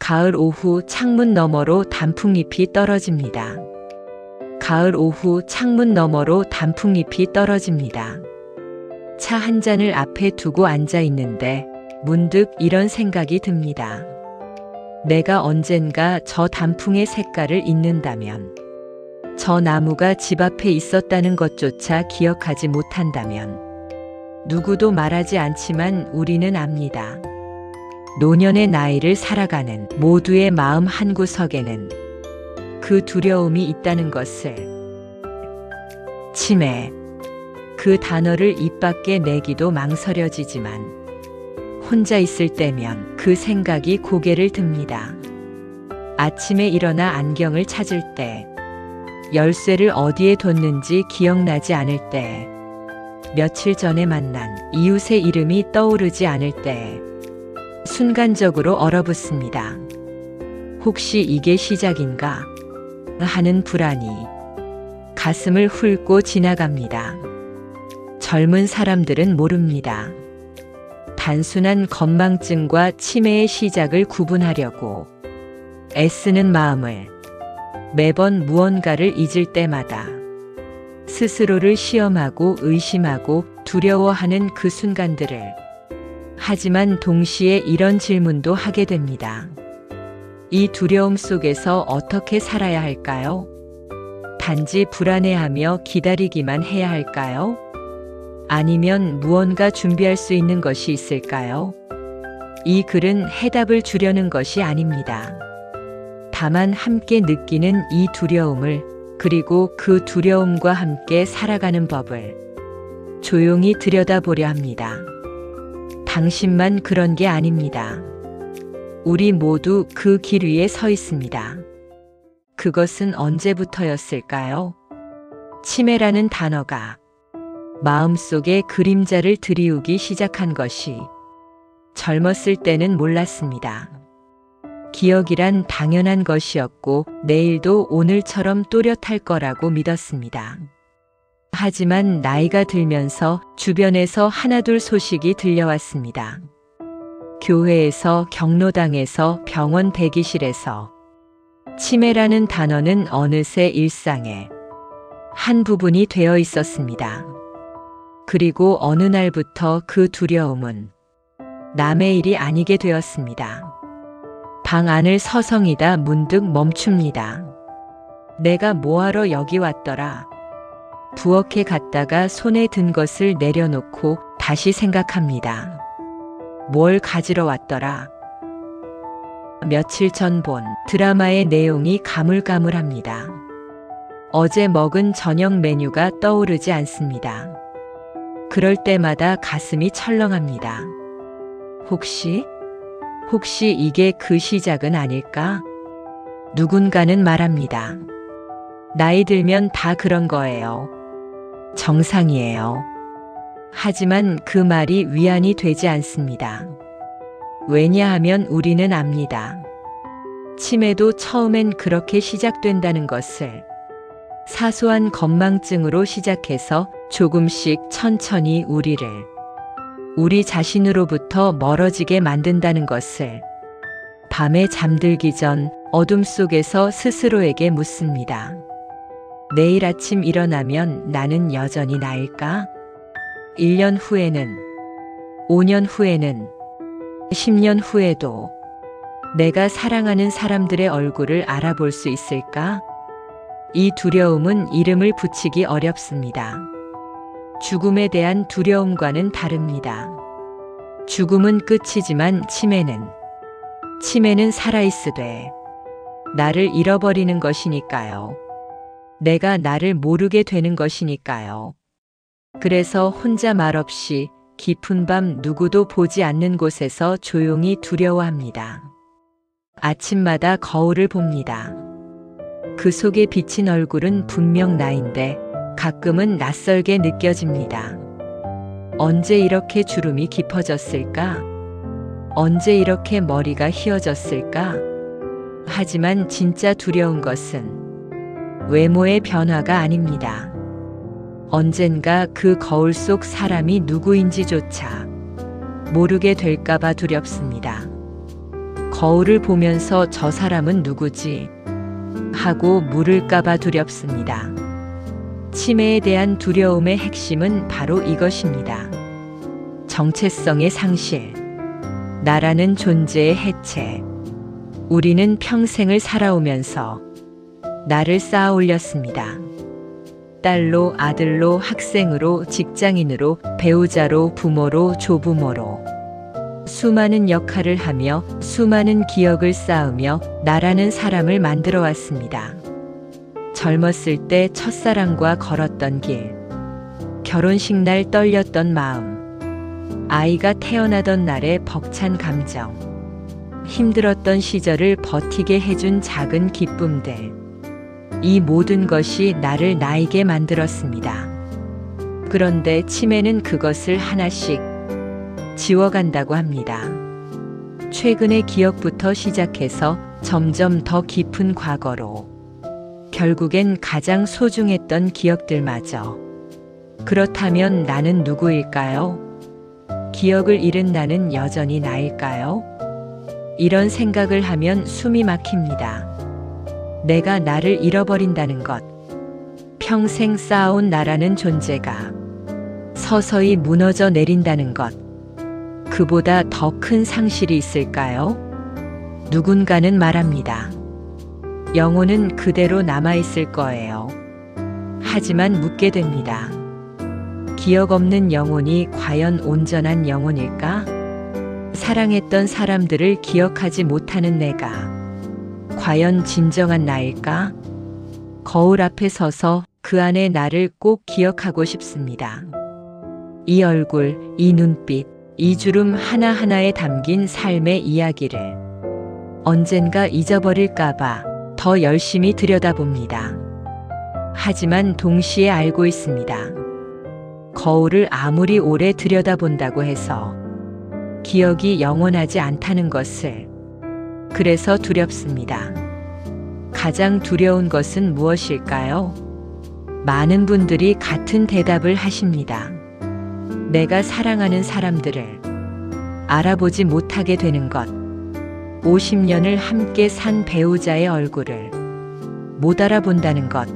가을 오후 창문 너머로 단풍잎이 떨어집니다. 가을 오후 창문 너머로 단풍잎이 떨어집니다. 차 한 잔을 앞에 두고 앉아 있는데 문득 이런 생각이 듭니다. 내가 언젠가 저 단풍의 색깔을 잊는다면, 저 나무가 집 앞에 있었다는 것조차 기억하지 못한다면, 누구도 말하지 않지만 우리는 압니다. 노년의 나이를 살아가는 모두의 마음 한구석에는 그 두려움이 있다는 것을. 치매. 그 단어를 입 밖에 내기도 망설여지지만 혼자 있을 때면 그 생각이 고개를 듭니다. 아침에 일어나 안경을 찾을 때, 열쇠를 어디에 뒀는지 기억나지 않을 때, 며칠 전에 만난 이웃의 이름이 떠오르지 않을 때 순간적으로 얼어붙습니다. 혹시 이게 시작인가 하는 불안이 가슴을 훑고 지나갑니다. 젊은 사람들은 모릅니다. 단순한 건망증과 치매의 시작을 구분하려고 애쓰는 마음을, 매번 무언가를 잊을 때마다 스스로를 시험하고 의심하고 두려워하는 그 순간들을. 하지만 동시에 이런 질문도 하게 됩니다. 이 두려움 속에서 어떻게 살아야 할까요? 단지 불안해하며 기다리기만 해야 할까요? 아니면 무언가 준비할 수 있는 것이 있을까요? 이 글은 해답을 주려는 것이 아닙니다. 다만 함께 느끼는 이 두려움을, 그리고 그 두려움과 함께 살아가는 법을 조용히 들여다보려 합니다. 당신만 그런 게 아닙니다. 우리 모두 그 길 위에 서 있습니다. 그것은 언제부터였을까요? 치매라는 단어가 마음속에 그림자를 드리우기 시작한 것이 젊었을 때는 몰랐습니다. 기억이란 당연한 것이었고 내일도 오늘처럼 또렷할 거라고 믿었습니다. 하지만 나이가 들면서 주변에서 하나둘 소식이 들려왔습니다. 교회에서, 경로당에서, 병원 대기실에서 치매라는 단어는 어느새 일상의 한 부분이 되어 있었습니다. 그리고 어느 날부터 그 두려움은 남의 일이 아니게 되었습니다. 방 안을 서성이다 문득 멈춥니다. 내가 뭐하러 여기 왔더라. 부엌에 갔다가 손에 든 것을 내려놓고 다시 생각합니다. 뭘 가지러 왔더라. 며칠 전 본 드라마의 내용이 가물가물합니다. 어제 먹은 저녁 메뉴가 떠오르지 않습니다. 그럴 때마다 가슴이 철렁합니다. 혹시 이게 그 시작은 아닐까? 누군가는 말합니다. 나이 들면 다 그런 거예요. 정상이에요. 하지만 그 말이 위안이 되지 않습니다. 왜냐하면 우리는 압니다. 치매도 처음엔 그렇게 시작된다는 것을. 사소한 건망증으로 시작해서 조금씩 천천히 우리 자신으로부터 멀어지게 만든다는 것을. 밤에 잠들기 전 어둠 속에서 스스로에게 묻습니다. 내일 아침 일어나면 나는 여전히 나일까? 1년 후에는, 5년 후에는, 10년 후에도 내가 사랑하는 사람들의 얼굴을 알아볼 수 있을까? 이 두려움은 이름을 붙이기 어렵습니다. 죽음에 대한 두려움과는 다릅니다. 죽음은 끝이지만 치매는 살아있으되 나를 잃어버리는 것이니까요. 내가 나를 모르게 되는 것이니까요. 그래서 혼자 말없이 깊은 밤 누구도 보지 않는 곳에서 조용히 두려워합니다. 아침마다 거울을 봅니다. 그 속에 비친 얼굴은 분명 나인데 가끔은 낯설게 느껴집니다. 언제 이렇게 주름이 깊어졌을까? 언제 이렇게 머리가 휘어졌을까? 하지만 진짜 두려운 것은 외모의 변화가 아닙니다. 언젠가 그 거울 속 사람이 누구인지조차 모르게 될까봐 두렵습니다. 거울을 보면서 저 사람은 누구지? 하고 물을까봐 두렵습니다. 치매에 대한 두려움의 핵심은 바로 이것입니다. 정체성의 상실, 나라는 존재의 해체. 우리는 평생을 살아오면서 나를 쌓아 올렸습니다. 딸로, 아들로, 학생으로, 직장인으로, 배우자로, 부모로, 조부모로. 수많은 역할을 하며 수많은 기억을 쌓으며 나라는 사람을 만들어 왔습니다. 젊었을 때 첫사랑과 걸었던 길, 결혼식 날 떨렸던 마음, 아이가 태어나던 날의 벅찬 감정, 힘들었던 시절을 버티게 해준 작은 기쁨들, 이 모든 것이 나를 나이게 만들었습니다. 그런데 치매는 그것을 하나씩 지워간다고 합니다. 최근의 기억부터 시작해서 점점 더 깊은 과거로, 결국엔 가장 소중했던 기억들마저. 그렇다면 나는 누구일까요? 기억을 잃은 나는 여전히 나일까요? 이런 생각을 하면 숨이 막힙니다. 내가 나를 잃어버린다는 것, 평생 쌓아온 나라는 존재가 서서히 무너져 내린다는 것, 그보다 더 큰 상실이 있을까요? 누군가는 말합니다. 영혼은 그대로 남아있을 거예요. 하지만 묻게 됩니다. 기억 없는 영혼이 과연 온전한 영혼일까? 사랑했던 사람들을 기억하지 못하는 내가 과연 진정한 나일까? 거울 앞에 서서 그 안의 나를 꼭 기억하고 싶습니다. 이 얼굴, 이 눈빛, 이 주름 하나하나에 담긴 삶의 이야기를 언젠가 잊어버릴까봐 더 열심히 들여다봅니다. 하지만 동시에 알고 있습니다. 거울을 아무리 오래 들여다본다고 해서 기억이 영원하지 않다는 것을. 그래서 두렵습니다. 가장 두려운 것은 무엇일까요? 많은 분들이 같은 대답을 하십니다. 내가 사랑하는 사람들을 알아보지 못하게 되는 것. 50년을 함께 산 배우자의 얼굴을 못 알아본다는 것.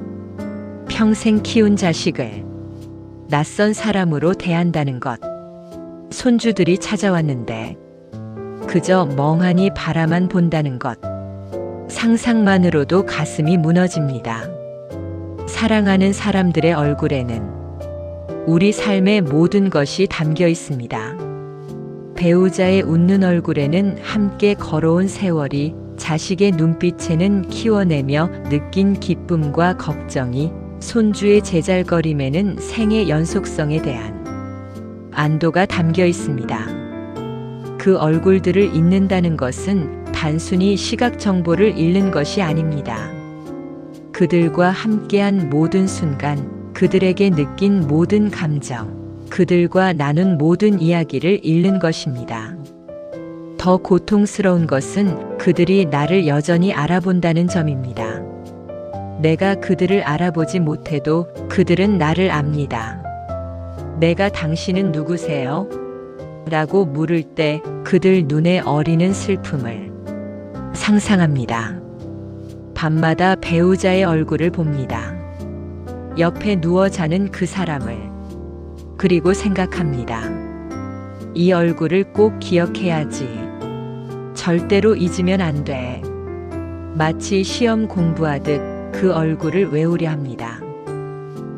평생 키운 자식을 낯선 사람으로 대한다는 것. 손주들이 찾아왔는데 그저 멍하니 바라만 본다는 것. 상상만으로도 가슴이 무너집니다. 사랑하는 사람들의 얼굴에는 우리 삶의 모든 것이 담겨 있습니다. 배우자의 웃는 얼굴에는 함께 걸어온 세월이, 자식의 눈빛에는 키워내며 느낀 기쁨과 걱정이, 손주의 제잘거림에는 생의 연속성에 대한 안도가 담겨 있습니다. 그 얼굴들을 잊는다는 것은 단순히 시각 정보를 잃는 것이 아닙니다. 그들과 함께한 모든 순간, 그들에게 느낀 모든 감정, 그들과 나눈 모든 이야기를 잃는 것입니다. 더 고통스러운 것은 그들이 나를 여전히 알아본다는 점입니다. 내가 그들을 알아보지 못해도 그들은 나를 압니다. 내가 당신은 누구세요? 라고 물을 때 그들 눈에 어리는 슬픔을 상상합니다. 밤마다 배우자의 얼굴을 봅니다. 옆에 누워 자는 그 사람을. 그리고 생각합니다. 이 얼굴을 꼭 기억해야지. 절대로 잊으면 안 돼. 마치 시험 공부하듯 그 얼굴을 외우려 합니다.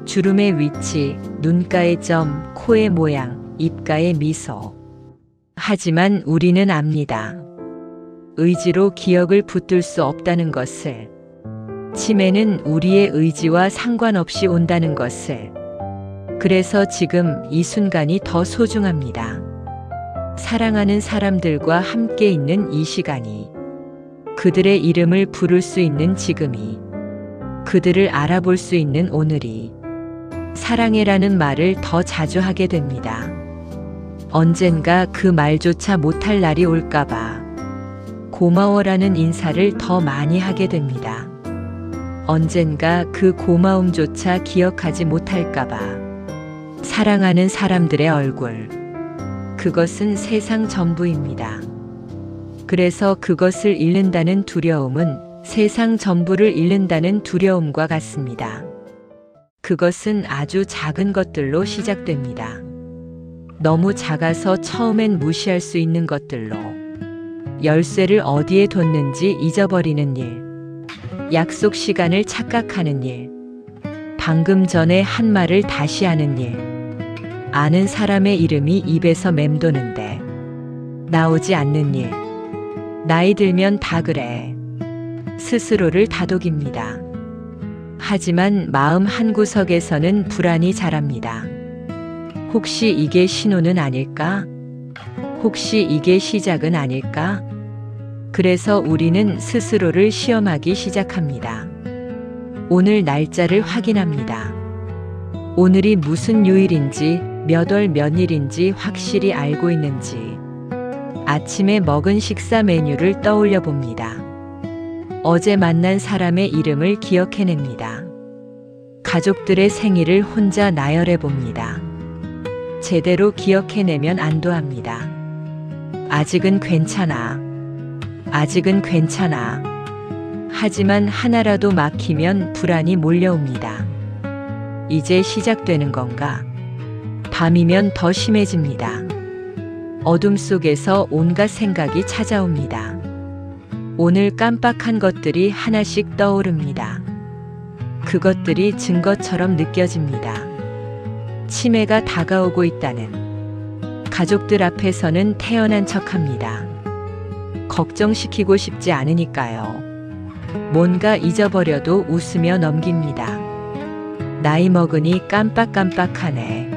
주름의 위치, 눈가의 점, 코의 모양, 입가의 미소. 하지만 우리는 압니다. 의지로 기억을 붙들 수 없다는 것을. 치매는 우리의 의지와 상관없이 온다는 것을. 그래서 지금 이 순간이 더 소중합니다. 사랑하는 사람들과 함께 있는 이 시간이, 그들의 이름을 부를 수 있는 지금이, 그들을 알아볼 수 있는 오늘이, 사랑해라는 말을 더 자주 하게 됩니다. 언젠가 그 말조차 못할 날이 올까봐 고마워라는 인사를 더 많이 하게 됩니다. 언젠가 그 고마움조차 기억하지 못할까봐 사랑하는 사람들의 얼굴, 그것은 세상 전부입니다. 그래서 그것을 잃는다는 두려움은 세상 전부를 잃는다는 두려움과 같습니다. 그것은 아주 작은 것들로 시작됩니다. 너무 작아서 처음엔 무시할 수 있는 것들로 열쇠를 어디에 뒀는지 잊어버리는 일, 약속 시간을 착각하는 일, 방금 전에 한 말을 다시 하는 일, 아는 사람의 이름이 입에서 맴도는데 나오지 않는 일, 나이 들면 다 그래. 스스로를 다독입니다. 하지만 마음 한구석에서는 불안이 자랍니다. 혹시 이게 신호는 아닐까? 혹시 이게 시작은 아닐까? 그래서 우리는 스스로를 시험하기 시작합니다. 오늘 날짜를 확인합니다. 오늘이 무슨 요일인지, 몇 월 몇일인지 확실히 알고 있는지, 아침에 먹은 식사 메뉴를 떠올려 봅니다. 어제 만난 사람의 이름을 기억해냅니다. 가족들의 생일을 혼자 나열해 봅니다. 제대로 기억해내면 안도합니다. 아직은 괜찮아. 아직은 괜찮아. 하지만 하나라도 막히면 불안이 몰려옵니다. 이제 시작되는 건가? 밤이면 더 심해집니다. 어둠 속에서 온갖 생각이 찾아옵니다. 오늘 깜빡한 것들이 하나씩 떠오릅니다. 그것들이 증거처럼 느껴집니다. 치매가 다가오고 있다는, 가족들 앞에서는 태어난 척합니다. 걱정시키고 싶지 않으니까요. 뭔가 잊어버려도 웃으며 넘깁니다. 나이 먹으니 깜빡깜빡하네.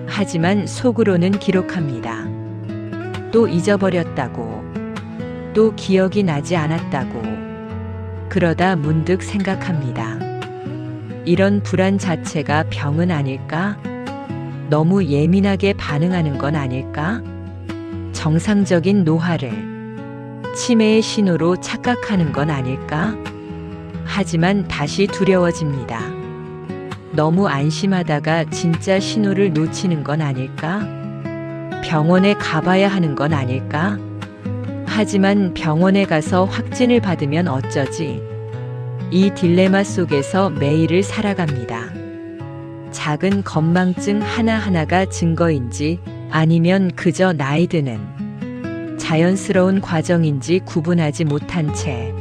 하지만 속으로는 기록합니다. 또 잊어버렸다고, 또 기억이 나지 않았다고. 그러다 문득 생각합니다. 이런 불안 자체가 병은 아닐까? 너무 예민하게 반응하는 건 아닐까? 정상적인 노화를 치매의 신호로 착각하는 건 아닐까? 하지만 다시 두려워집니다. 너무 안심하다가 진짜 신호를 놓치는 건 아닐까? 병원에 가봐야 하는 건 아닐까? 하지만 병원에 가서 확진을 받으면 어쩌지? 이 딜레마 속에서 매일을 살아갑니다. 작은 건망증 하나하나가 증거인지 아니면 그저 나이 드는 자연스러운 과정인지 구분하지 못한 채,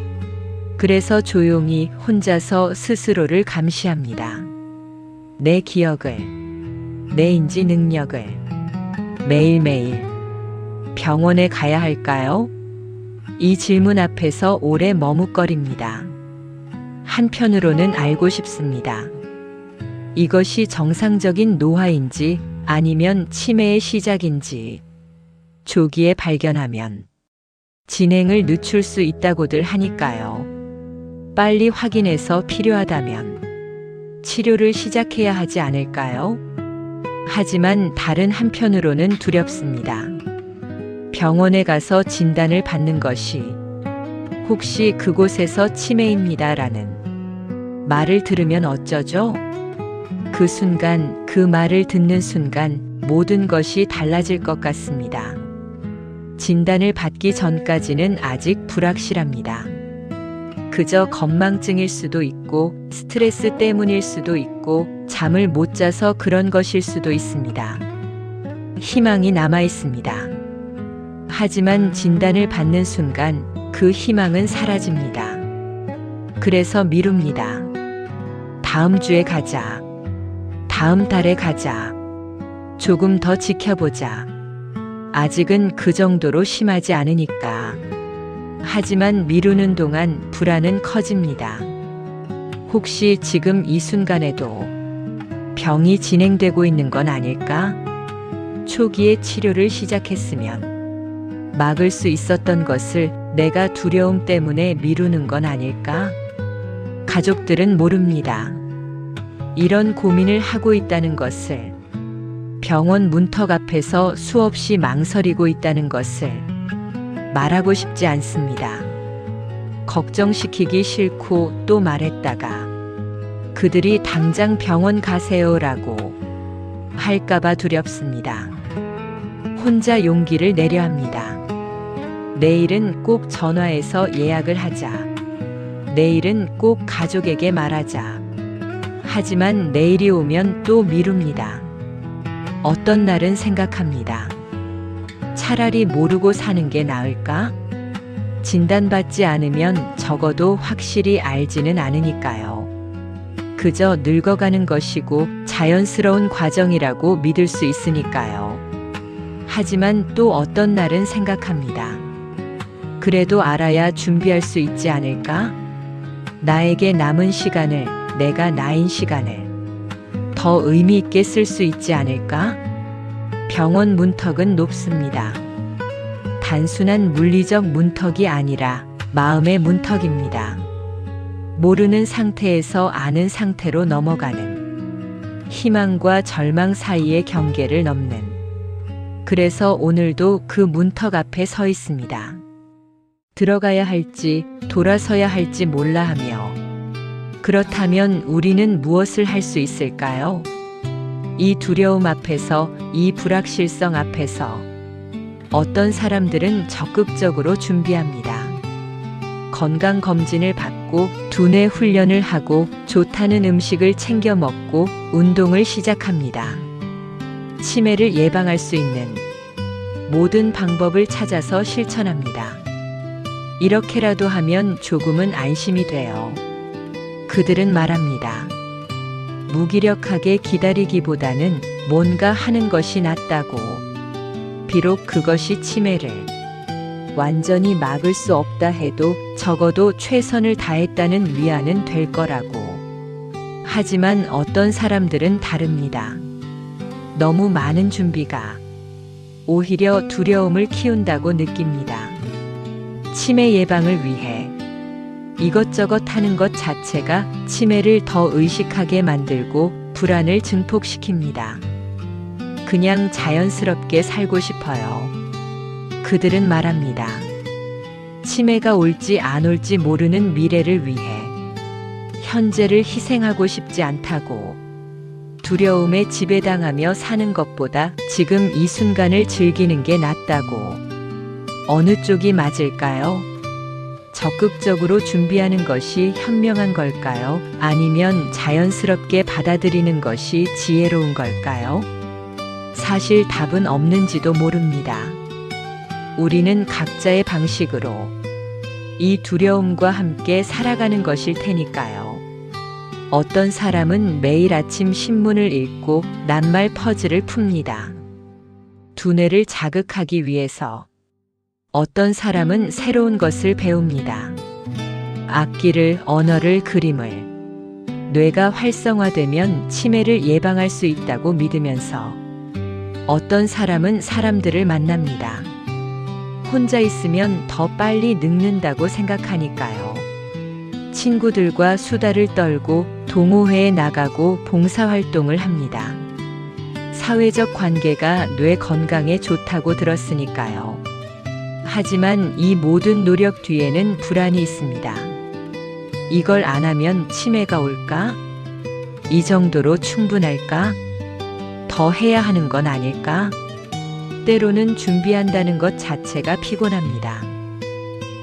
그래서 조용히 혼자서 스스로를 감시합니다. 내 기억을, 내 인지 능력을. 매일매일 병원에 가야 할까요? 이 질문 앞에서 오래 머뭇거립니다. 한편으로는 알고 싶습니다. 이것이 정상적인 노화인지 아니면 치매의 시작인지. 조기에 발견하면 진행을 늦출 수 있다고들 하니까요. 빨리 확인해서 필요하다면 치료를 시작해야 하지 않을까요? 하지만 다른 한편으로는 두렵습니다. 병원에 가서 진단을 받는 것이 혹시 그곳에서 치매입니다라는 말을 들으면 어쩌죠? 그 순간, 그 말을 듣는 순간 모든 것이 달라질 것 같습니다. 진단을 받기 전까지는 아직 불확실합니다. 그저 건망증일 수도 있고 스트레스 때문일 수도 있고 잠을 못 자서 그런 것일 수도 있습니다. 희망이 남아 있습니다. 하지만 진단을 받는 순간 그 희망은 사라집니다. 그래서 미룹니다. 다음 주에 가자. 다음 달에 가자. 조금 더 지켜보자. 아직은 그 정도로 심하지 않으니까. 하지만 미루는 동안 불안은 커집니다. 혹시 지금 이 순간에도 병이 진행되고 있는 건 아닐까? 초기에 치료를 시작했으면 막을 수 있었던 것을 내가 두려움 때문에 미루는 건 아닐까? 가족들은 모릅니다. 이런 고민을 하고 있다는 것을, 병원 문턱 앞에서 수없이 망설이고 있다는 것을 말하고 싶지 않습니다. 걱정시키기 싫고 또 말했다가 그들이 당장 병원 가세요라고 할까봐 두렵습니다. 혼자 용기를 내려 합니다. 내일은 꼭 전화해서 예약을 하자. 내일은 꼭 가족에게 말하자. 하지만 내일이 오면 또 미룹니다. 어떤 날은 생각합니다. 차라리 모르고 사는 게 나을까? 진단받지 않으면 적어도 확실히 알지는 않으니까요. 그저 늙어가는 것이고 자연스러운 과정이라고 믿을 수 있으니까요. 하지만 또 어떤 날은 생각합니다. 그래도 알아야 준비할 수 있지 않을까? 나에게 남은 시간을, 내가 나인 시간을 더 의미 있게 쓸 수 있지 않을까? 병원 문턱은 높습니다. 단순한 물리적 문턱이 아니라 마음의 문턱입니다. 모르는 상태에서 아는 상태로 넘어가는, 희망과 절망 사이의 경계를 넘는. 그래서 오늘도 그 문턱 앞에 서 있습니다. 들어가야 할지 돌아서야 할지 몰라 하며. 그렇다면 우리는 무엇을 할 수 있을까요? 이 두려움 앞에서, 이 불확실성 앞에서 어떤 사람들은 적극적으로 준비합니다. 건강검진을 받고 두뇌 훈련을 하고 좋다는 음식을 챙겨 먹고 운동을 시작합니다. 치매를 예방할 수 있는 모든 방법을 찾아서 실천합니다. 이렇게라도 하면 조금은 안심이 돼요. 그들은 말합니다. 무기력하게 기다리기보다는 뭔가 하는 것이 낫다고. 비록 그것이 치매를 완전히 막을 수 없다 해도 적어도 최선을 다했다는 위안은 될 거라고. 하지만 어떤 사람들은 다릅니다. 너무 많은 준비가 오히려 두려움을 키운다고 느낍니다. 치매 예방을 위해 이것저것 하는 것 자체가 치매를 더 의식하게 만들고 불안을 증폭시킵니다. 그냥 자연스럽게 살고 싶어요. 그들은 말합니다. 치매가 올지 안 올지 모르는 미래를 위해 현재를 희생하고 싶지 않다고. 두려움에 지배당하며 사는 것보다 지금 이 순간을 즐기는 게 낫다고. 어느 쪽이 맞을까요? 적극적으로 준비하는 것이 현명한 걸까요? 아니면 자연스럽게 받아들이는 것이 지혜로운 걸까요? 사실 답은 없는지도 모릅니다. 우리는 각자의 방식으로 이 두려움과 함께 살아가는 것일 테니까요. 어떤 사람은 매일 아침 신문을 읽고 낱말 퍼즐을 풉니다. 두뇌를 자극하기 위해서. 어떤 사람은 새로운 것을 배웁니다. 악기를, 언어를, 그림을. 뇌가 활성화되면 치매를 예방할 수 있다고 믿으면서. 어떤 사람은 사람들을 만납니다. 혼자 있으면 더 빨리 늙는다고 생각하니까요. 친구들과 수다를 떨고 동호회에 나가고 봉사활동을 합니다. 사회적 관계가 뇌 건강에 좋다고 들었으니까요. 하지만 이 모든 노력 뒤에는 불안이 있습니다. 이걸 안 하면 치매가 올까? 이 정도로 충분할까? 더 해야 하는 건 아닐까? 때로는 준비한다는 것 자체가 피곤합니다.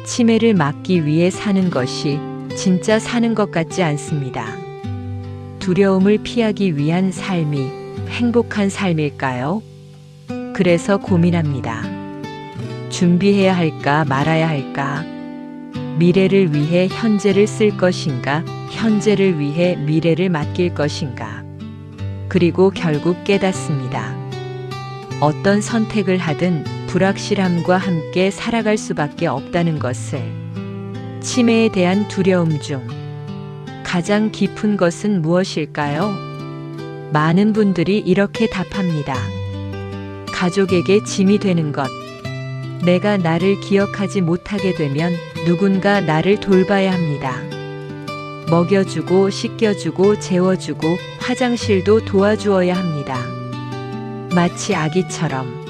치매를 막기 위해 사는 것이 진짜 사는 것 같지 않습니다. 두려움을 피하기 위한 삶이 행복한 삶일까요? 그래서 고민합니다. 준비해야 할까 말아야 할까? 미래를 위해 현재를 쓸 것인가? 현재를 위해 미래를 맡길 것인가? 그리고 결국 깨닫습니다. 어떤 선택을 하든 불확실함과 함께 살아갈 수밖에 없다는 것을. 치매에 대한 두려움 중 가장 깊은 것은 무엇일까요? 많은 분들이 이렇게 답합니다. 가족에게 짐이 되는 것. 내가 나를 기억하지 못하게 되면 누군가 나를 돌봐야 합니다. 먹여주고 씻겨주고 재워주고 화장실도 도와주어야 합니다. 마치 아기처럼.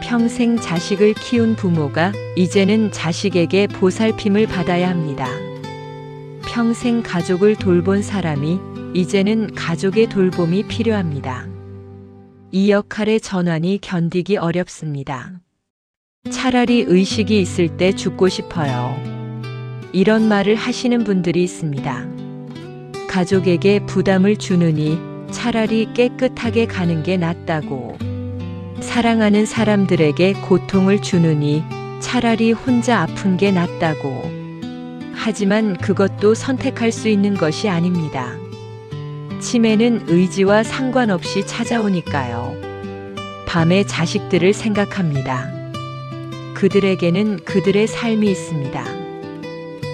평생 자식을 키운 부모가 이제는 자식에게 보살핌을 받아야 합니다. 평생 가족을 돌본 사람이 이제는 가족의 돌봄이 필요합니다. 이 역할의 전환이 견디기 어렵습니다. 차라리 의식이 있을 때 죽고 싶어요. 이런 말을 하시는 분들이 있습니다. 가족에게 부담을 주느니 차라리 깨끗하게 가는 게 낫다고. 사랑하는 사람들에게 고통을 주느니 차라리 혼자 아픈 게 낫다고. 하지만 그것도 선택할 수 있는 것이 아닙니다. 치매는 의지와 상관없이 찾아오니까요. 밤에 자식들을 생각합니다. 그들에게는 그들의 삶이 있습니다.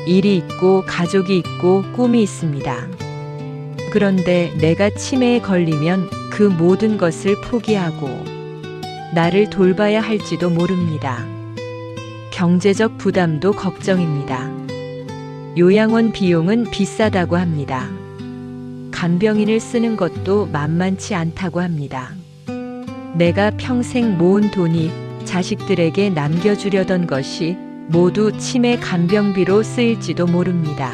일이 있고 가족이 있고 꿈이 있습니다. 그런데 내가 치매에 걸리면 그 모든 것을 포기하고 나를 돌봐야 할지도 모릅니다. 경제적 부담도 걱정입니다. 요양원 비용은 비싸다고 합니다. 간병인을 쓰는 것도 만만치 않다고 합니다. 내가 평생 모은 돈이 자식들에게 남겨주려던 것이 모두 치매 간병비로 쓰일지도 모릅니다.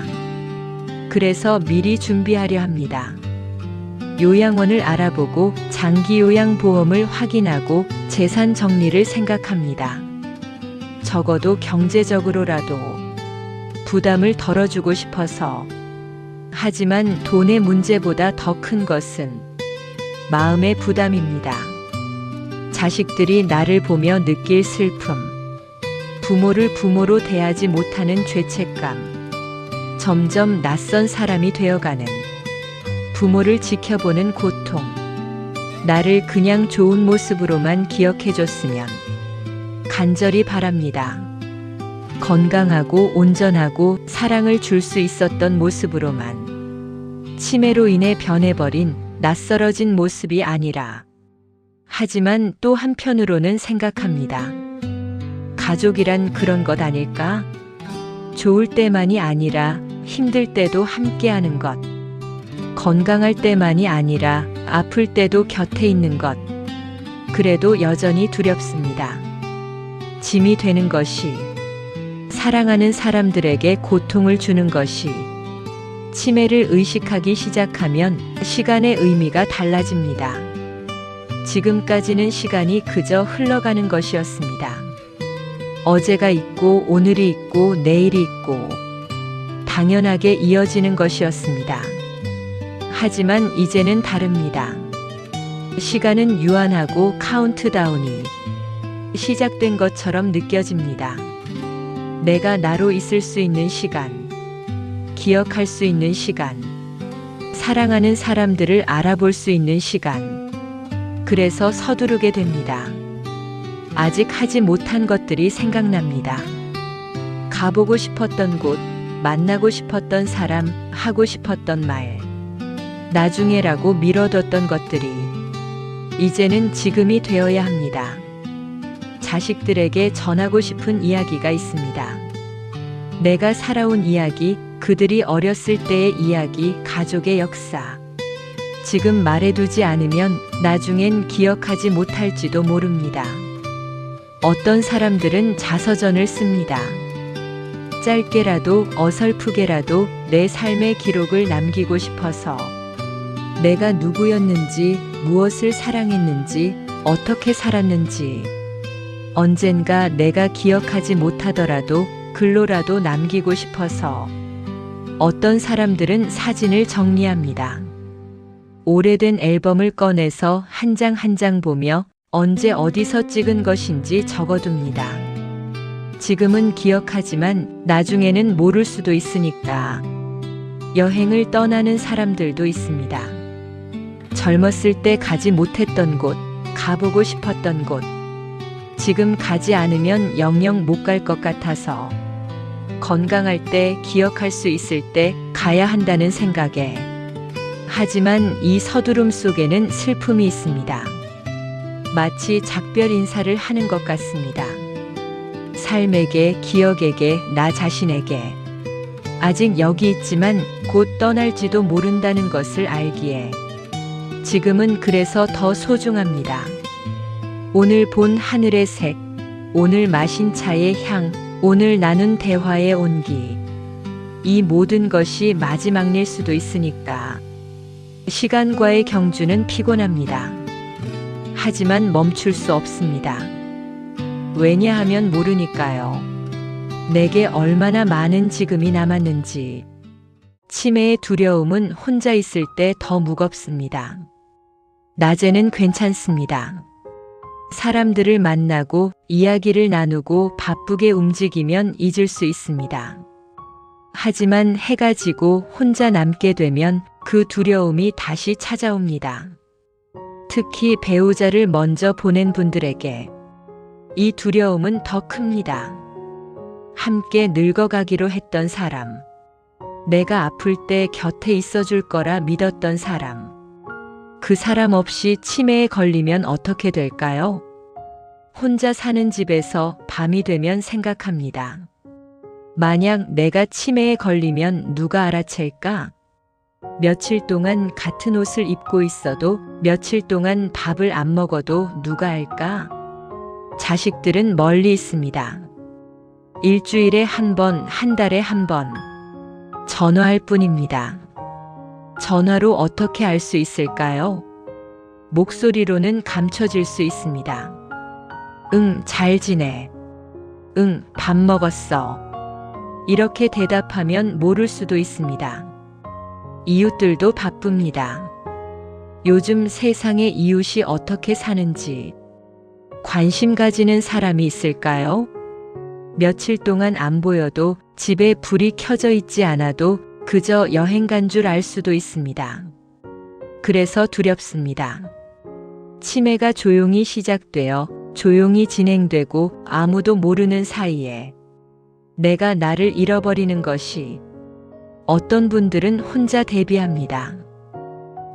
그래서 미리 준비하려 합니다. 요양원을 알아보고 장기요양보험을 확인하고 재산 정리를 생각합니다. 적어도 경제적으로라도 부담을 덜어주고 싶어서. 하지만 돈의 문제보다 더 큰 것은 마음의 부담입니다. 자식들이 나를 보며 느낄 슬픔, 부모를 부모로 대하지 못하는 죄책감, 점점 낯선 사람이 되어가는 부모를 지켜보는 고통, 나를 그냥 좋은 모습으로만 기억해줬으면 간절히 바랍니다. 건강하고 온전하고 사랑을 줄 수 있었던 모습으로만, 치매로 인해 변해버린 낯설어진 모습이 아니라. 하지만 또 한편으로는 생각합니다. 가족이란 그런 것 아닐까? 좋을 때만이 아니라 힘들 때도 함께하는 것, 건강할 때만이 아니라 아플 때도 곁에 있는 것. 그래도 여전히 두렵습니다. 짐이 되는 것이, 사랑하는 사람들에게 고통을 주는 것이. 치매를 의식하기 시작하면 시간의 의미가 달라집니다. 지금까지는 시간이 그저 흘러가는 것이었습니다. 어제가 있고 오늘이 있고 내일이 있고 당연하게 이어지는 것이었습니다. 하지만 이제는 다릅니다. 시간은 유한하고 카운트다운이 시작된 것처럼 느껴집니다. 내가 나로 있을 수 있는 시간, 기억할 수 있는 시간, 사랑하는 사람들을 알아볼 수 있는 시간. 그래서 서두르게 됩니다. 아직 하지 못한 것들이 생각납니다. 가보고 싶었던 곳, 만나고 싶었던 사람, 하고 싶었던 말, 나중에라고 미뤄뒀던 것들이 이제는 지금이 되어야 합니다. 자식들에게 전하고 싶은 이야기가 있습니다. 내가 살아온 이야기, 그들이 어렸을 때의 이야기, 가족의 역사. 지금 말해두지 않으면 나중엔 기억하지 못할지도 모릅니다. 어떤 사람들은 자서전을 씁니다. 짧게라도 어설프게라도 내 삶의 기록을 남기고 싶어서. 내가 누구였는지, 무엇을 사랑했는지, 어떻게 살았는지. 언젠가 내가 기억하지 못하더라도 글로라도 남기고 싶어서. 어떤 사람들은 사진을 정리합니다. 오래된 앨범을 꺼내서 한 장 한 장 보며 언제 어디서 찍은 것인지 적어둡니다. 지금은 기억하지만 나중에는 모를 수도 있으니까. 여행을 떠나는 사람들도 있습니다. 젊었을 때 가지 못했던 곳, 가보고 싶었던 곳. 지금 가지 않으면 영영 못 갈 것 같아서. 건강할 때, 기억할 수 있을 때 가야 한다는 생각에. 하지만 이 서두름 속에는 슬픔이 있습니다. 마치 작별 인사를 하는 것 같습니다. 삶에게, 기억에게, 나 자신에게. 아직 여기 있지만 곧 떠날지도 모른다는 것을 알기에. 지금은 그래서 더 소중합니다. 오늘 본 하늘의 색, 오늘 마신 차의 향, 오늘 나눈 대화의 온기. 이 모든 것이 마지막일 수도 있으니까. 시간과의 경주는 피곤합니다. 하지만 멈출 수 없습니다. 왜냐하면 모르니까요. 내게 얼마나 많은 지금이 남았는지. 치매의 두려움은 혼자 있을 때 더 무겁습니다. 낮에는 괜찮습니다. 사람들을 만나고 이야기를 나누고 바쁘게 움직이면 잊을 수 있습니다. 하지만 해가 지고 혼자 남게 되면 그 두려움이 다시 찾아옵니다. 특히 배우자를 먼저 보낸 분들에게 이 두려움은 더 큽니다. 함께 늙어가기로 했던 사람, 내가 아플 때 곁에 있어줄 거라 믿었던 사람, 그 사람 없이 치매에 걸리면 어떻게 될까요? 혼자 사는 집에서 밤이 되면 생각합니다. 만약 내가 치매에 걸리면 누가 알아챌까? 며칠 동안 같은 옷을 입고 있어도, 며칠 동안 밥을 안 먹어도 누가 알까? 자식들은 멀리 있습니다. 일주일에 한 번, 한 달에 한 번 전화할 뿐입니다. 전화로 어떻게 알 수 있을까요? 목소리로는 감춰질 수 있습니다. 응, 잘 지내. 응, 밥 먹었어. 이렇게 대답하면 모를 수도 있습니다. 이웃들도 바쁩니다. 요즘 세상에 이웃이 어떻게 사는지 관심 가지는 사람이 있을까요? 며칠 동안 안 보여도 집에 불이 켜져 있지 않아도 그저 여행 간 줄 알 수도 있습니다. 그래서 두렵습니다. 치매가 조용히 시작되어 조용히 진행되고 아무도 모르는 사이에 내가 나를 잃어버리는 것이, 어떤 분들은 혼자 대비합니다.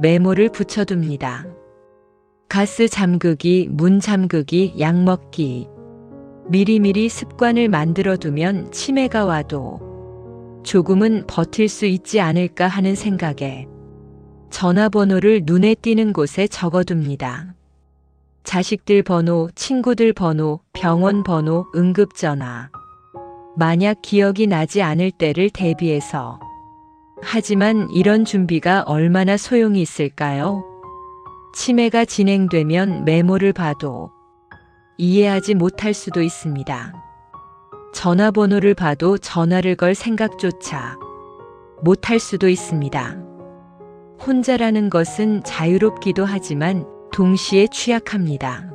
메모를 붙여둡니다. 가스 잠그기, 문 잠그기, 약 먹기. 미리미리 습관을 만들어두면 치매가 와도 조금은 버틸 수 있지 않을까 하는 생각에 전화번호를 눈에 띄는 곳에 적어둡니다. 자식들 번호, 친구들 번호, 병원 번호, 응급전화. 만약 기억이 나지 않을 때를 대비해서. 하지만 이런 준비가 얼마나 소용이 있을까요? 치매가 진행되면 메모를 봐도 이해하지 못할 수도 있습니다. 전화번호를 봐도 전화를 걸 생각조차 못할 수도 있습니다. 혼자라는 것은 자유롭기도 하지만 동시에 취약합니다.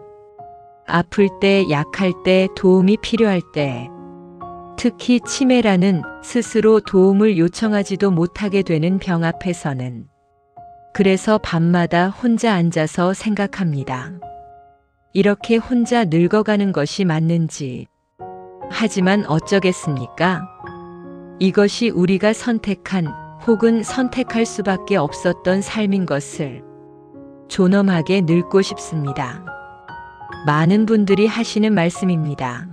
아플 때, 약할 때, 도움이 필요할 때, 특히 치매라는 스스로 도움을 요청하지도 못하게 되는 병 앞에서는, 그래서 밤마다 혼자 앉아서 생각합니다. 이렇게 혼자 늙어가는 것이 맞는지. 하지만 어쩌겠습니까? 이것이 우리가 선택한 혹은 선택할 수밖에 없었던 삶인 것을 존엄하게 늙고 싶습니다. 많은 분들이 하시는 말씀입니다.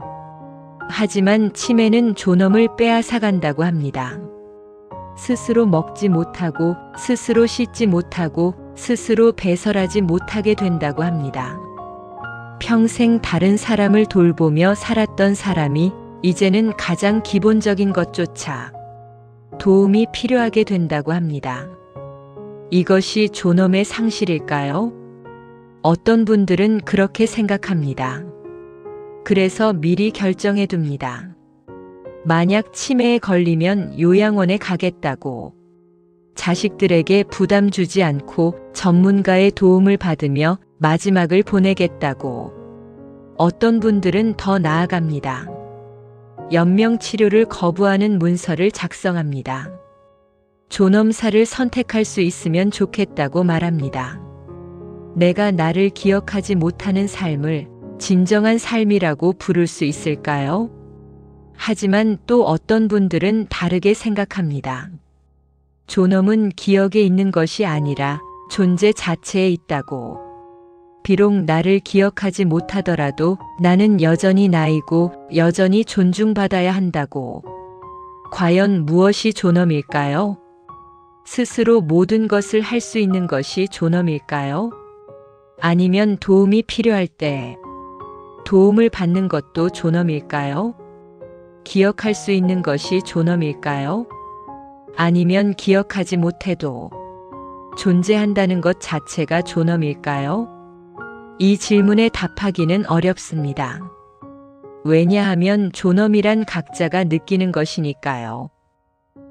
하지만 치매는 존엄을 빼앗아간다고 합니다. 스스로 먹지 못하고, 스스로 씻지 못하고, 스스로 배설하지 못하게 된다고 합니다. 평생 다른 사람을 돌보며 살았던 사람이 이제는 가장 기본적인 것조차 도움이 필요하게 된다고 합니다. 이것이 존엄의 상실일까요? 어떤 분들은 그렇게 생각합니다. 그래서 미리 결정해 둡니다. 만약 치매에 걸리면 요양원에 가겠다고. 자식들에게 부담 주지 않고 전문가의 도움을 받으며 마지막을 보내겠다고. 어떤 분들은 더 나아갑니다. 연명 치료를 거부하는 문서를 작성합니다. 존엄사를 선택할 수 있으면 좋겠다고 말합니다. 내가 나를 기억하지 못하는 삶을 진정한 삶이라고 부를 수 있을까요? 하지만 또 어떤 분들은 다르게 생각합니다. 존엄은 기억에 있는 것이 아니라 존재 자체에 있다고. 비록 나를 기억하지 못하더라도 나는 여전히 나이고 여전히 존중받아야 한다고. 과연 무엇이 존엄일까요? 스스로 모든 것을 할 수 있는 것이 존엄일까요? 아니면 도움이 필요할 때 도움을 받는 것도 존엄일까요? 기억할 수 있는 것이 존엄일까요? 아니면 기억하지 못해도 존재한다는 것 자체가 존엄일까요? 이 질문에 답하기는 어렵습니다. 왜냐하면 존엄이란 각자가 느끼는 것이니까요.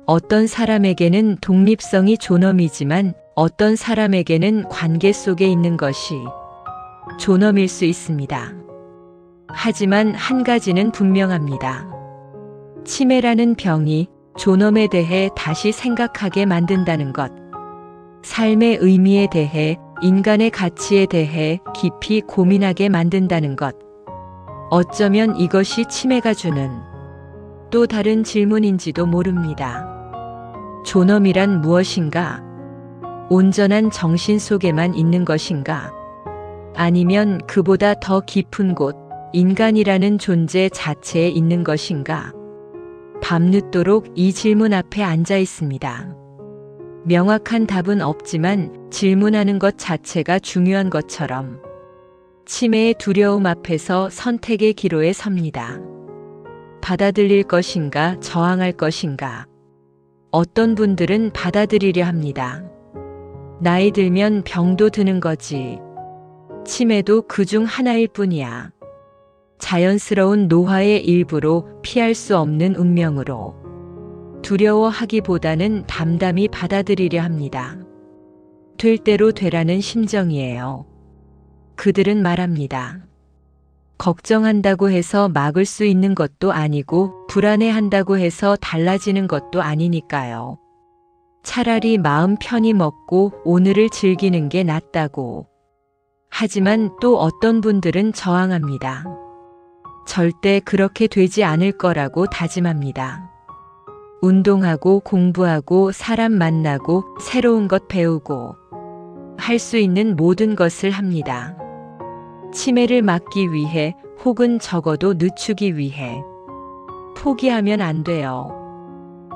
어떤 사람에게는 독립성이 존엄이지만 어떤 사람에게는 관계 속에 있는 것이 존엄일 수 있습니다. 하지만 한 가지는 분명합니다. 치매라는 병이 존엄에 대해 다시 생각하게 만든다는 것. 삶의 의미에 대해, 인간의 가치에 대해 깊이 고민하게 만든다는 것. 어쩌면 이것이 치매가 주는 또 다른 질문인지도 모릅니다. 존엄이란 무엇인가? 온전한 정신 속에만 있는 것인가? 아니면 그보다 더 깊은 곳, 인간이라는 존재 자체에 있는 것인가? 밤늦도록 이 질문 앞에 앉아 있습니다. 명확한 답은 없지만 질문하는 것 자체가 중요한 것처럼 치매의 두려움 앞에서 선택의 기로에 섭니다. 받아들일 것인가, 저항할 것인가? 어떤 분들은 받아들이려 합니다. 나이 들면 병도 드는 거지. 치매도 그중 하나일 뿐이야. 자연스러운 노화의 일부로 피할 수 없는 운명으로 두려워하기보다는 담담히 받아들이려 합니다. 될 대로 되라는 심정이에요. 그들은 말합니다. 걱정한다고 해서 막을 수 있는 것도 아니고 불안해한다고 해서 달라지는 것도 아니니까요. 차라리 마음 편히 먹고 오늘을 즐기는 게 낫다고. 하지만 또 어떤 분들은 저항합니다. 절대 그렇게 되지 않을 거라고 다짐합니다. 운동하고 공부하고 사람 만나고 새로운 것 배우고 할 수 있는 모든 것을 합니다. 치매를 막기 위해 혹은 적어도 늦추기 위해 포기하면 안 돼요.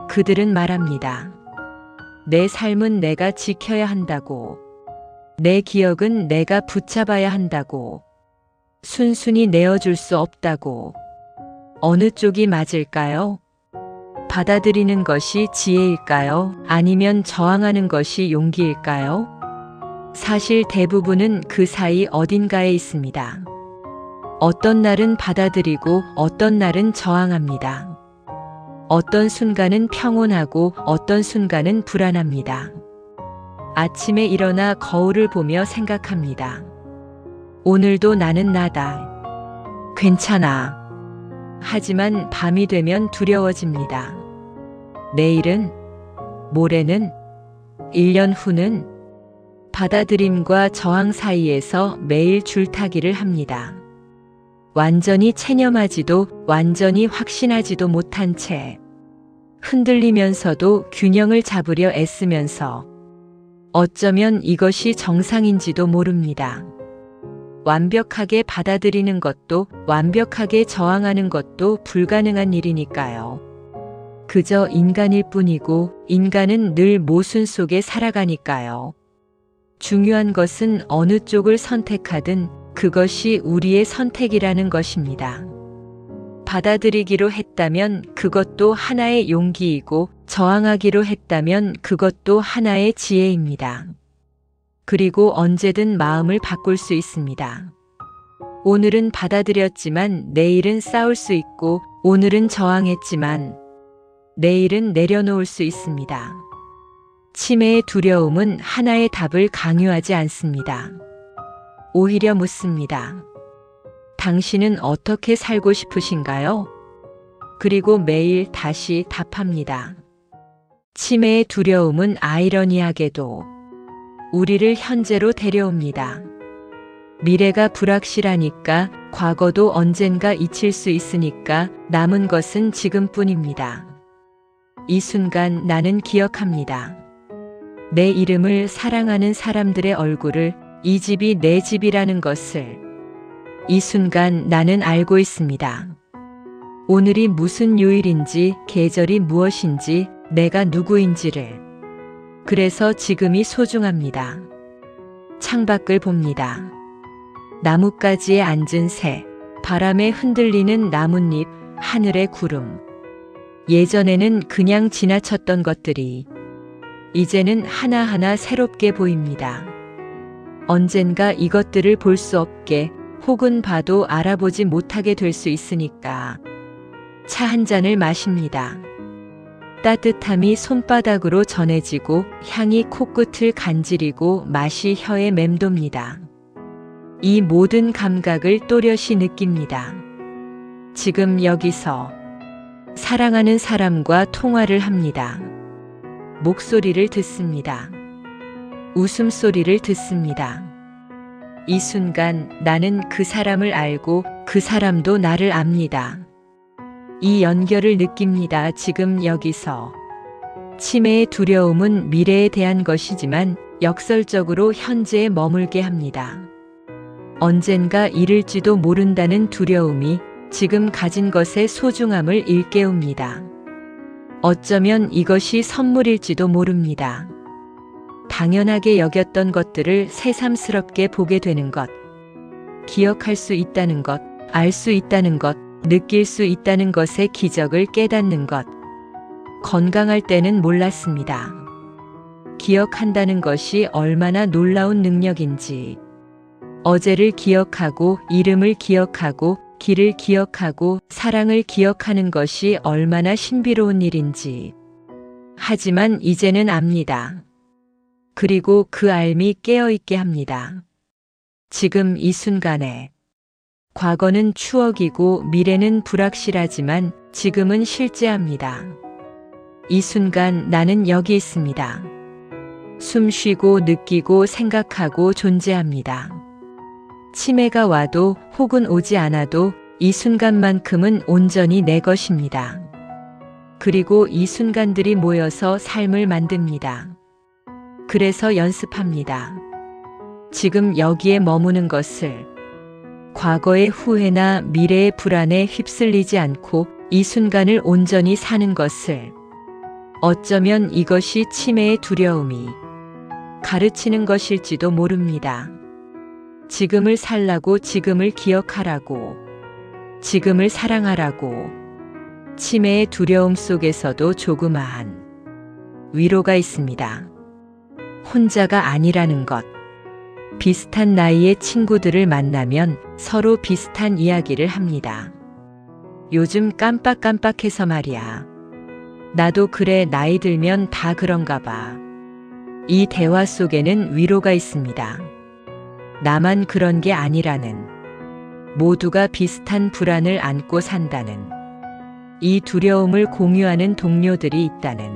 그들은 말합니다. 내 삶은 내가 지켜야 한다고. 내 기억은 내가 붙잡아야 한다고. 순순히 내어줄 수 없다고. 어느 쪽이 맞을까요? 받아들이는 것이 지혜일까요? 아니면 저항하는 것이 용기일까요? 사실 대부분은 그 사이 어딘가에 있습니다. 어떤 날은 받아들이고 어떤 날은 저항합니다. 어떤 순간은 평온하고 어떤 순간은 불안합니다. 아침에 일어나 거울을 보며 생각합니다. 오늘도 나는 나다. 괜찮아. 하지만 밤이 되면 두려워집니다. 내일은, 모레는, 1년 후는 받아들임과 저항 사이에서 매일 줄타기를 합니다. 완전히 체념하지도 완전히 확신하지도 못한 채 흔들리면서도 균형을 잡으려 애쓰면서 어쩌면 이것이 정상인지도 모릅니다. 완벽하게 받아들이는 것도 완벽하게 저항하는 것도 불가능한 일이니까요. 그저 인간일 뿐이고 인간은 늘 모순 속에 살아가니까요. 중요한 것은 어느 쪽을 선택하든 그것이 우리의 선택이라는 것입니다. 받아들이기로 했다면 그것도 하나의 용기이고 저항하기로 했다면 그것도 하나의 지혜입니다. 그리고 언제든 마음을 바꿀 수 있습니다. 오늘은 받아들였지만 내일은 싸울 수 있고 오늘은 저항했지만 내일은 내려놓을 수 있습니다. 치매의 두려움은 하나의 답을 강요하지 않습니다. 오히려 묻습니다. 당신은 어떻게 살고 싶으신가요? 그리고 매일 다시 답합니다. 치매의 두려움은 아이러니하게도 우리를 현재로 데려옵니다. 미래가 불확실하니까 과거도 언젠가 잊힐 수 있으니까 남은 것은 지금뿐입니다. 이 순간 나는 기억합니다. 내 이름을 사랑하는 사람들의 얼굴을 이 집이 내 집이라는 것을 이 순간 나는 알고 있습니다. 오늘이 무슨 요일인지 계절이 무엇인지 내가 누구인지를 그래서 지금이 소중합니다. 창밖을 봅니다. 나뭇가지에 앉은 새, 바람에 흔들리는 나뭇잎, 하늘의 구름. 예전에는 그냥 지나쳤던 것들이 이제는 하나하나 새롭게 보입니다. 언젠가 이것들을 볼 수 없게 혹은 봐도 알아보지 못하게 될 수 있으니까 차 한 잔을 마십니다. 따뜻함이 손바닥으로 전해지고 향이 코끝을 간지리고 맛이 혀에 맴돕니다. 이 모든 감각을 또렷이 느낍니다. 지금 여기서 사랑하는 사람과 통화를 합니다. 목소리를 듣습니다. 웃음소리를 듣습니다. 이 순간 나는 그 사람을 알고 그 사람도 나를 압니다. 이 연결을 느낍니다. 지금 여기서. 치매의 두려움은 미래에 대한 것이지만 역설적으로 현재에 머물게 합니다. 언젠가 잃을지도 모른다는 두려움이 지금 가진 것의 소중함을 일깨웁니다. 어쩌면 이것이 선물일지도 모릅니다. 당연하게 여겼던 것들을 새삼스럽게 보게 되는 것, 기억할 수 있다는 것, 알 수 있다는 것, 느낄 수 있다는 것의 기적을 깨닫는 것. 건강할 때는 몰랐습니다. 기억한다는 것이 얼마나 놀라운 능력인지. 어제를 기억하고 이름을 기억하고 길을 기억하고 사랑을 기억하는 것이 얼마나 신비로운 일인지. 하지만 이제는 압니다. 그리고 그 알미 깨어있게 합니다. 지금 이 순간에. 과거는 추억이고 미래는 불확실하지만 지금은 실제합니다. 이 순간 나는 여기 있습니다. 숨 쉬고 느끼고 생각하고 존재합니다. 치매가 와도 혹은 오지 않아도 이 순간만큼은 온전히 내 것입니다. 그리고 이 순간들이 모여서 삶을 만듭니다. 그래서 연습합니다. 지금 여기에 머무는 것을. 과거의 후회나 미래의 불안에 휩쓸리지 않고 이 순간을 온전히 사는 것을. 어쩌면 이것이 치매의 두려움이 가르치는 것일지도 모릅니다. 지금을 살라고, 지금을 기억하라고, 지금을 사랑하라고. 치매의 두려움 속에서도 조그마한 위로가 있습니다. 혼자가 아니라는 것. 비슷한 나이의 친구들을 만나면 서로 비슷한 이야기를 합니다. 요즘 깜빡깜빡해서 말이야. 나도 그래, 나이 들면 다 그런가 봐. 이 대화 속에는 위로가 있습니다. 나만 그런 게 아니라는, 모두가 비슷한 불안을 안고 산다는, 이 두려움을 공유하는 동료들이 있다는,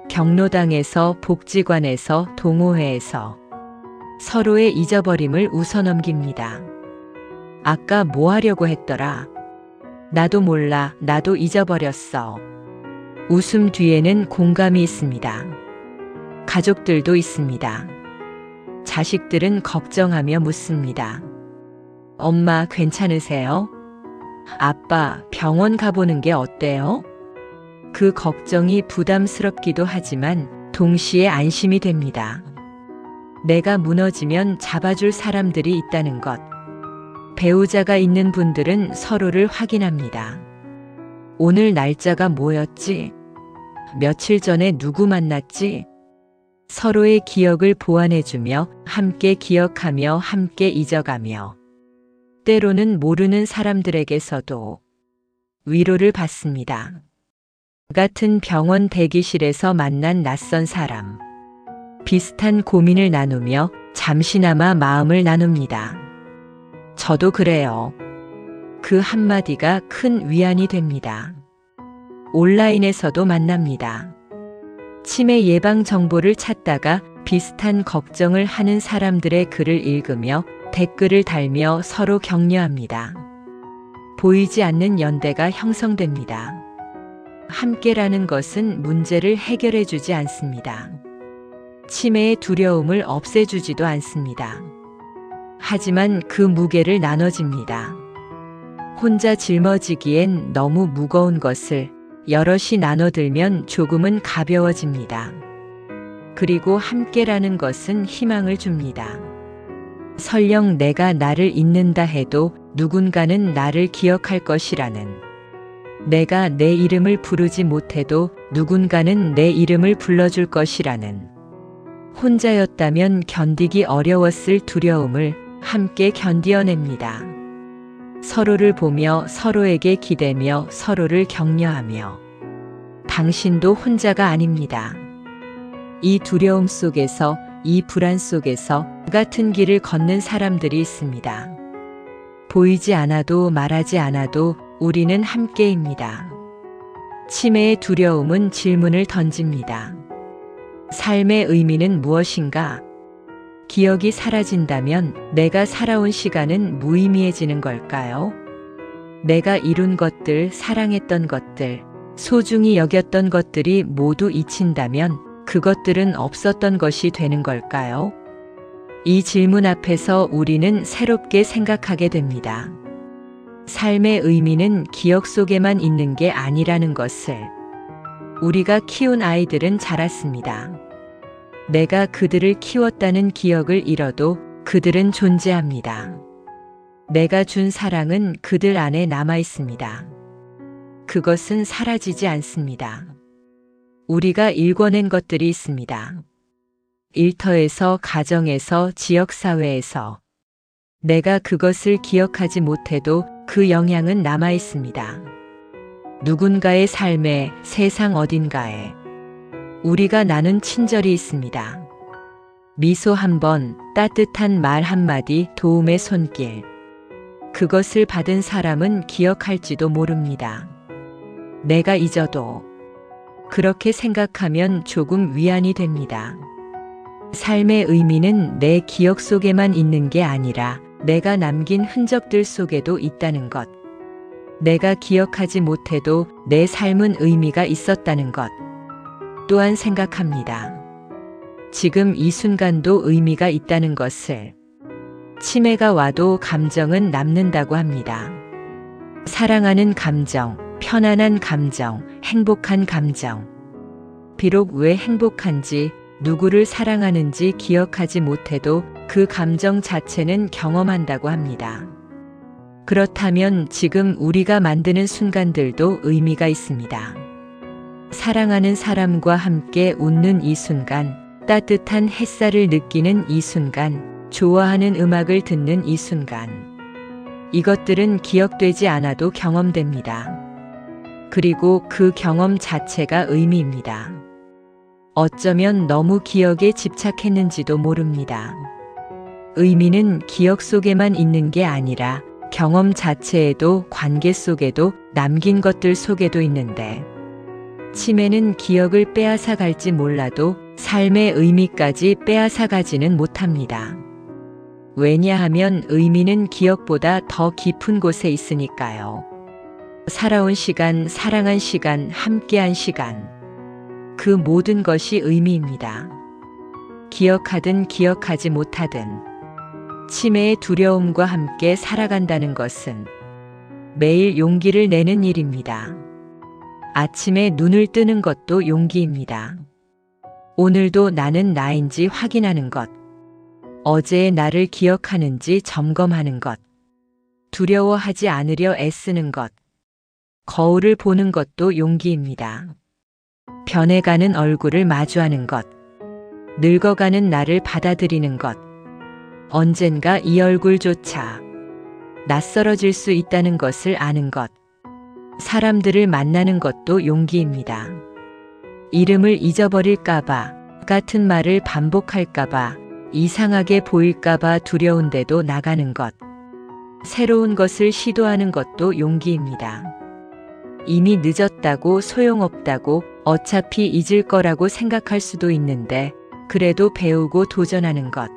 경로당에서, 복지관에서, 동호회에서 서로의 잊어버림을 웃어넘깁니다. 아까 뭐 하려고 했더라? 나도 몰라, 나도 잊어버렸어. 웃음 뒤에는 공감이 있습니다. 가족들도 있습니다. 자식들은 걱정하며 묻습니다. 엄마 괜찮으세요? 아빠 병원 가보는 게 어때요? 그 걱정이 부담스럽기도 하지만 동시에 안심이 됩니다. 내가 무너지면 잡아줄 사람들이 있다는 것. 배우자가 있는 분들은 서로를 확인합니다. 오늘 날짜가 뭐였지? 며칠 전에 누구 만났지? 서로의 기억을 보완해주며 함께 기억하며 함께 잊어가며 때로는 모르는 사람들에게서도 위로를 받습니다. 같은 병원 대기실에서 만난 낯선 사람. 비슷한 고민을 나누며 잠시나마 마음을 나눕니다. 저도 그래요. 그 한마디가 큰 위안이 됩니다. 온라인에서도 만납니다. 치매 예방 정보를 찾다가 비슷한 걱정을 하는 사람들의 글을 읽으며 댓글을 달며 서로 격려합니다. 보이지 않는 연대가 형성됩니다. 함께라는 것은 문제를 해결해 주지 않습니다. 치매의 두려움을 없애주지도 않습니다. 하지만 그 무게를 나눠집니다. 혼자 짊어지기엔 너무 무거운 것을 여럿이 나눠들면 조금은 가벼워집니다. 그리고 함께라는 것은 희망을 줍니다. 설령 내가 나를 잊는다 해도 누군가는 나를 기억할 것이라는, 내가 내 이름을 부르지 못해도 누군가는 내 이름을 불러줄 것이라는, 혼자였다면 견디기 어려웠을 두려움을 함께 견디어냅니다. 서로를 보며 서로에게 기대며 서로를 격려하며 당신도 혼자가 아닙니다. 이 두려움 속에서, 이 불안 속에서 같은 길을 걷는 사람들이 있습니다. 보이지 않아도 말하지 않아도 우리는 함께입니다. 치매의 두려움은 질문을 던집니다. 삶의 의미는 무엇인가? 기억이 사라진다면 내가 살아온 시간은 무의미해지는 걸까요? 내가 이룬 것들, 사랑했던 것들, 소중히 여겼던 것들이 모두 잊힌다면 그것들은 없었던 것이 되는 걸까요? 이 질문 앞에서 우리는 새롭게 생각하게 됩니다. 삶의 의미는 기억 속에만 있는 게 아니라는 것을. 우리가 키운 아이들은 자랐습니다. 내가 그들을 키웠다는 기억을 잃어도 그들은 존재합니다. 내가 준 사랑은 그들 안에 남아 있습니다. 그것은 사라지지 않습니다. 우리가 일궈낸 것들이 있습니다. 일터에서, 가정에서, 지역사회에서. 내가 그것을 기억하지 못해도 그 영향은 남아 있습니다. 누군가의 삶에, 세상 어딘가에 우리가 나눈 친절이 있습니다. 미소 한 번, 따뜻한 말 한마디, 도움의 손길. 그것을 받은 사람은 기억할지도 모릅니다. 내가 잊어도. 그렇게 생각하면 조금 위안이 됩니다. 삶의 의미는 내 기억 속에만 있는 게 아니라 내가 남긴 흔적들 속에도 있다는 것. 내가 기억하지 못해도 내 삶은 의미가 있었다는 것 또한 생각합니다. 지금 이 순간도 의미가 있다는 것을. 치매가 와도 감정은 남는다고 합니다. 사랑하는 감정, 편안한 감정, 행복한 감정. 비록 왜 행복한지, 누구를 사랑하는지 기억하지 못해도 그 감정 자체는 경험한다고 합니다. 그렇다면 지금 우리가 만드는 순간들도 의미가 있습니다. 사랑하는 사람과 함께 웃는 이 순간, 따뜻한 햇살을 느끼는 이 순간, 좋아하는 음악을 듣는 이 순간. 이것들은 기억되지 않아도 경험됩니다. 그리고 그 경험 자체가 의미입니다. 어쩌면 너무 기억에 집착했는지도 모릅니다. 의미는 기억 속에만 있는 게 아니라 경험 자체에도, 관계 속에도, 남긴 것들 속에도 있는데, 치매는 기억을 빼앗아 갈지 몰라도 삶의 의미까지 빼앗아 가지는 못합니다. 왜냐하면 의미는 기억보다 더 깊은 곳에 있으니까요. 살아온 시간, 사랑한 시간, 함께한 시간. 그 모든 것이 의미입니다. 기억하든 기억하지 못하든 치매의 두려움과 함께 살아간다는 것은 매일 용기를 내는 일입니다. 아침에 눈을 뜨는 것도 용기입니다. 오늘도 나는 나인지 확인하는 것. 어제의 나를 기억하는지 점검하는 것. 두려워하지 않으려 애쓰는 것. 거울을 보는 것도 용기입니다. 변해가는 얼굴을 마주하는 것. 늙어가는 나를 받아들이는 것. 언젠가 이 얼굴조차 낯설어질 수 있다는 것을 아는 것. 사람들을 만나는 것도 용기입니다. 이름을 잊어버릴까봐, 같은 말을 반복할까봐, 이상하게 보일까봐 두려운데도 나가는 것. 새로운 것을 시도하는 것도 용기입니다. 이미 늦었다고, 소용없다고, 어차피 잊을 거라고 생각할 수도 있는데 그래도 배우고 도전하는 것.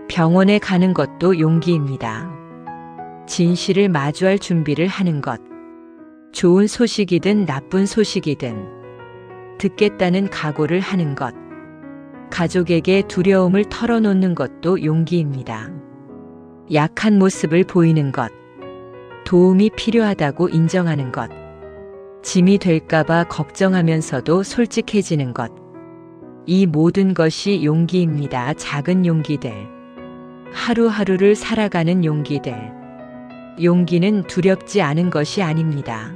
병원에 가는 것도 용기입니다. 진실을 마주할 준비를 하는 것. 좋은 소식이든 나쁜 소식이든 듣겠다는 각오를 하는 것. 가족에게 두려움을 털어놓는 것도 용기입니다. 약한 모습을 보이는 것. 도움이 필요하다고 인정하는 것. 짐이 될까봐 걱정하면서도 솔직해지는 것. 이 모든 것이 용기입니다. 작은 용기들. 하루하루를 살아가는 용기들. 용기는 두렵지 않은 것이 아닙니다.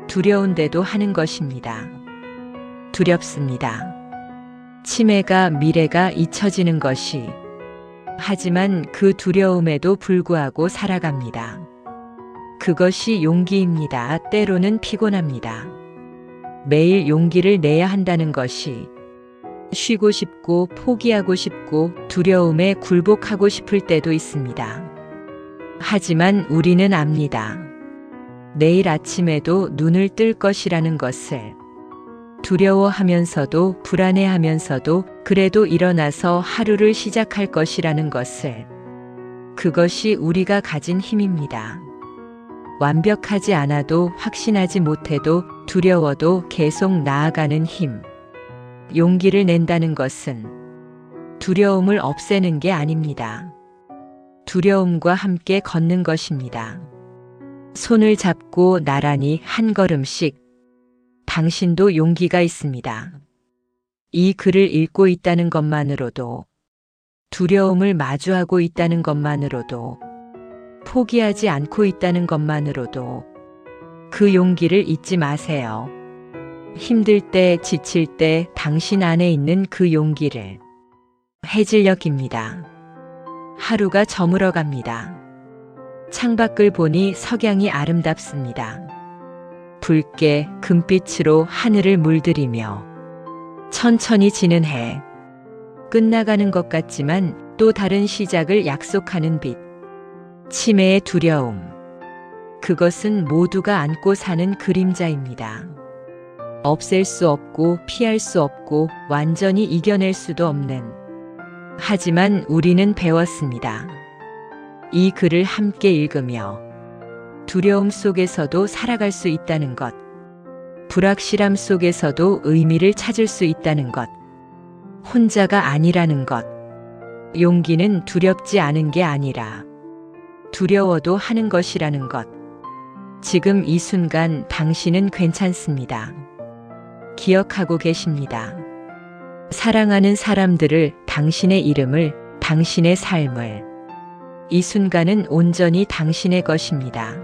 두려운데도 하는 것입니다. 두렵습니다. 치매가, 미래가 잊혀지는 것이, 하지만 그 두려움에도 불구하고 살아갑니다. 그것이 용기입니다. 때로는 피곤합니다. 매일 용기를 내야 한다는 것이 쉬고 싶고 포기하고 싶고 두려움에 굴복하고 싶을 때도 있습니다. 하지만 우리는 압니다. 내일 아침에도 눈을 뜰 것이라는 것을. 두려워하면서도 불안해하면서도 그래도 일어나서 하루를 시작할 것이라는 것을. 그것이 우리가 가진 힘입니다. 완벽하지 않아도 확신하지 못해도 두려워도 계속 나아가는 힘. 용기를 낸다는 것은 두려움을 없애는 게 아닙니다. 두려움과 함께 걷는 것입니다. 손을 잡고 나란히 한 걸음씩. 당신도 용기가 있습니다. 이 글을 읽고 있다는 것만으로도, 두려움을 마주하고 있다는 것만으로도, 포기하지 않고 있다는 것만으로도 그 용기를 잊지 마세요. 힘들 때, 지칠 때 당신 안에 있는 그 용기를. 해질녘입니다. 하루가 저물어 갑니다. 창밖을 보니 석양이 아름답습니다. 붉게 금빛으로 하늘을 물들이며 천천히 지는 해. 끝나가는 것 같지만 또 다른 시작을 약속하는 빛. 치매의 두려움. 그것은 모두가 안고 사는 그림자입니다. 없앨 수 없고 피할 수 없고 완전히 이겨낼 수도 없는. 하지만 우리는 배웠습니다. 이 글을 함께 읽으며 두려움 속에서도 살아갈 수 있다는 것. 불확실함 속에서도 의미를 찾을 수 있다는 것. 혼자가 아니라는 것. 용기는 두렵지 않은 게 아니라 두려워도 하는 것이라는 것. 지금 이 순간 당신은 괜찮습니다. 기억하고 계십니다. 사랑하는 사람들을, 당신의 이름을, 당신의 삶을. 이 순간은 온전히 당신의 것입니다.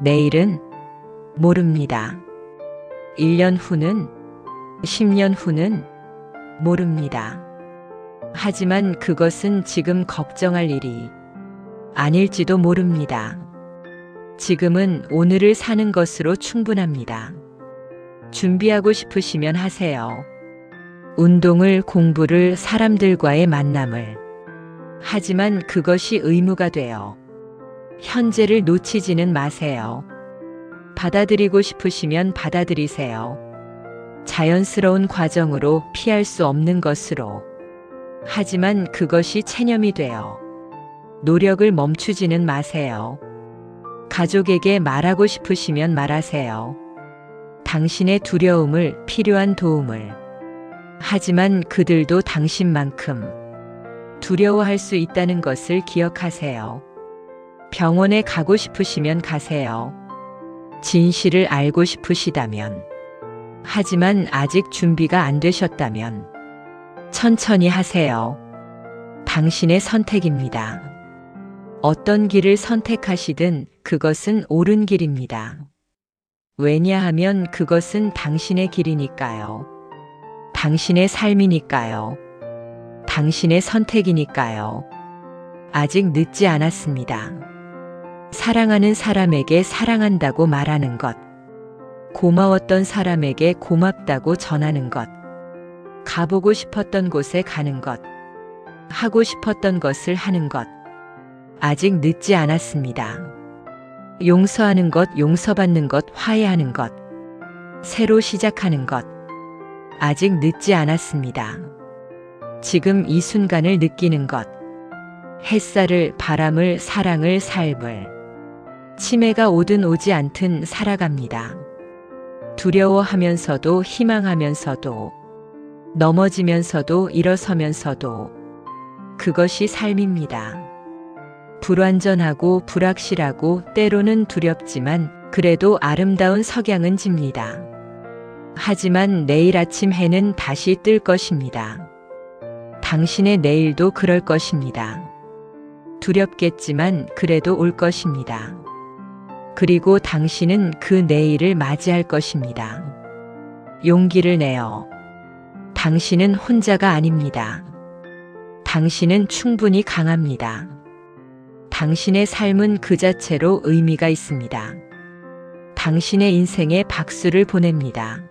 내일은 모릅니다. 1년 후는, 10년 후는 모릅니다. 하지만 그것은 지금 걱정할 일이 아닐지도 모릅니다. 지금은 오늘을 사는 것으로 충분합니다. 준비하고 싶으시면 하세요. 운동을, 공부를, 사람들과의 만남을. 하지만 그것이 의무가 되어 현재를 놓치지는 마세요. 받아들이고 싶으시면 받아들이세요. 자연스러운 과정으로, 피할 수 없는 것으로. 하지만 그것이 체념이 되어 노력을 멈추지는 마세요. 가족에게 말하고 싶으시면 말하세요. 당신의 두려움을, 필요한 도움을. 하지만 그들도 당신만큼 두려워할 수 있다는 것을 기억하세요. 병원에 가고 싶으시면 가세요. 진실을 알고 싶으시다면. 하지만 아직 준비가 안 되셨다면 천천히 하세요. 당신의 선택입니다. 어떤 길을 선택하시든 그것은 옳은 길입니다. 왜냐하면 그것은 당신의 길이니까요. 당신의 삶이니까요. 당신의 선택이니까요. 아직 늦지 않았습니다. 사랑하는 사람에게 사랑한다고 말하는 것. 고마웠던 사람에게 고맙다고 전하는 것. 가보고 싶었던 곳에 가는 것. 하고 싶었던 것을 하는 것. 아직 늦지 않았습니다. 용서하는 것, 용서받는 것, 화해하는 것. 새로 시작하는 것. 아직 늦지 않았습니다. 지금 이 순간을 느끼는 것. 햇살을, 바람을, 사랑을, 삶을. 치매가 오든 오지 않든 살아갑니다. 두려워하면서도 희망하면서도 넘어지면서도 일어서면서도 그것이 삶입니다. 불완전하고 불확실하고 때로는 두렵지만 그래도 아름다운 석양은 집니다. 하지만 내일 아침 해는 다시 뜰 것입니다. 당신의 내일도 그럴 것입니다. 두렵겠지만 그래도 올 것입니다. 그리고 당신은 그 내일을 맞이할 것입니다. 용기를 내어. 당신은 혼자가 아닙니다. 당신은 충분히 강합니다. 당신의 삶은 그 자체로 의미가 있습니다. 당신의 인생에 박수를 보냅니다.